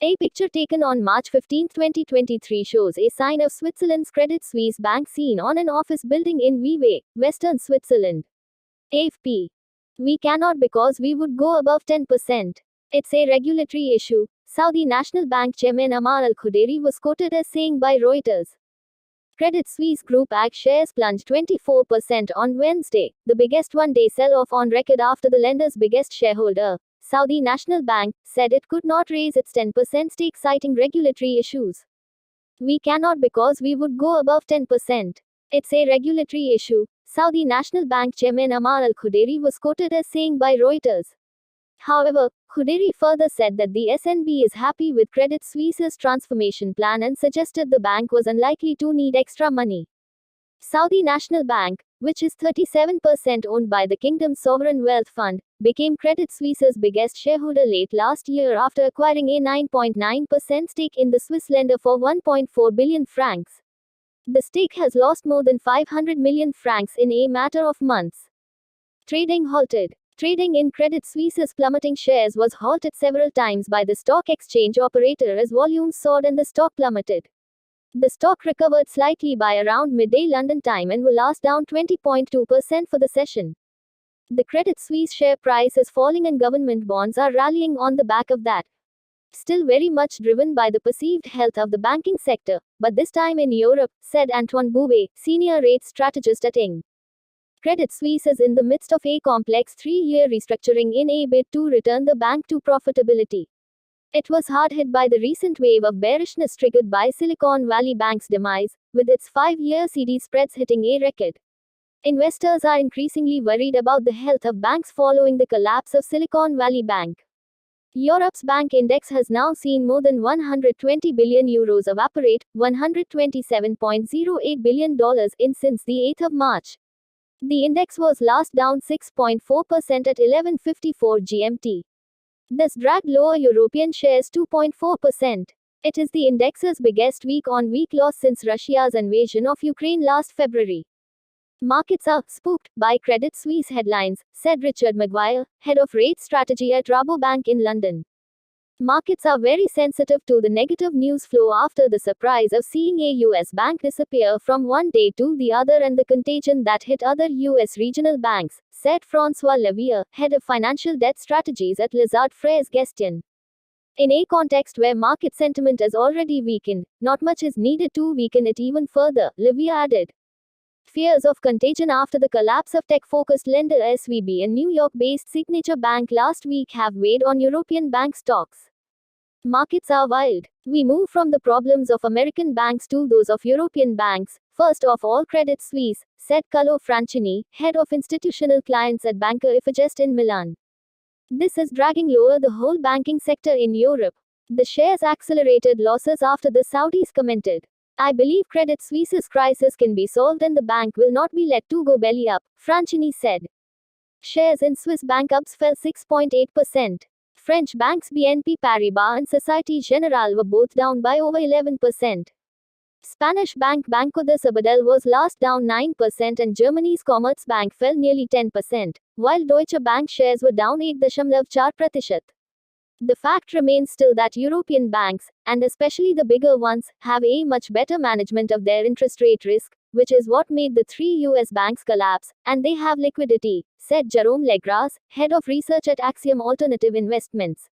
A picture taken on March 15, 2023 shows a sign of Switzerland's Credit Suisse bank seen on an office building in Vevey, western Switzerland. AFP. We cannot because we would go above 10%. It's a regulatory issue, Saudi National Bank Chairman Ammar al-Khudairi was quoted as saying by Reuters. Credit Suisse Group AG shares plunged 24% on Wednesday, the biggest one-day sell-off on record after the lender's biggest shareholder, Saudi National Bank, said it could not raise its 10% stake citing regulatory issues. We cannot because we would go above 10%. It's a regulatory issue, Saudi National Bank Chairman Ammar al-Khudairi was quoted as saying by Reuters. However, Khudairi further said that the SNB is happy with Credit Suisse's transformation plan and suggested the bank was unlikely to need extra money. Saudi National Bank, which is 37% owned by the kingdom's sovereign wealth fund, became Credit Suisse's biggest shareholder late last year after acquiring a 9.9% stake in the Swiss lender for 1.4 billion francs. The stake has lost more than 500 million francs in a matter of months. Trading halted. Trading in Credit Suisse's plummeting shares was halted several times by the stock exchange operator as volumes soared and the stock plummeted. The stock recovered slightly by around midday London time and will last down 20.2% for the session. The Credit Suisse share price is falling and government bonds are rallying on the back of that. Still very much driven by the perceived health of the banking sector, but this time in Europe, said Antoine Bouvet, senior rate strategist at ING. Credit Suisse is in the midst of a complex 3-year restructuring in a bid to return the bank to profitability. It was hard hit by the recent wave of bearishness triggered by Silicon Valley Bank's demise, with its 5-year CD spreads hitting a record. Investors are increasingly worried about the health of banks following the collapse of Silicon Valley Bank. Europe's bank index has now seen more than 120 billion euros evaporate, $127.08 billion in since the 8th of March. The index was last down 6.4% at 11:54 GMT. This dragged lower European shares 2.4%. It is the index's biggest week-on-week loss since Russia's invasion of Ukraine last February. Markets are spooked by Credit Suisse headlines, said Richard Maguire, head of rate strategy at Rabobank in London. Markets are very sensitive to the negative news flow after the surprise of seeing a US bank disappear from one day to the other and the contagion that hit other US regional banks, said François Levier, head of financial debt strategies at Lazard Frères Gestion. In a context where market sentiment is already weakened, not much is needed to weaken it even further, Levier added. Fears of contagion after the collapse of tech-focused lender SVB and New York-based Signature Bank last week have weighed on European bank stocks. Markets are wild. We move from the problems of American banks to those of European banks, first of all Credit Suisse, said Carlo Franchini, head of institutional clients at Banca Ifigest in Milan. This is dragging lower the whole banking sector in Europe. The shares accelerated losses after the Saudis commented. I believe Credit Suisse's crisis can be solved and the bank will not be let to go belly up, Franchini said. Shares in Swiss bank ups fell 6.8%. French banks BNP Paribas and Société Générale were both down by over 11%. Spanish bank Banco de Sabadell was last down 9% and Germany's Commerzbank fell nearly 10%, while Deutsche Bank shares were down 8.4%. The fact remains still that European banks, and especially the bigger ones, have a much better management of their interest rate risk, which is what made the 3 US banks collapse, and they have liquidity, said Jérôme Legras, head of research at Axiom Alternative Investments.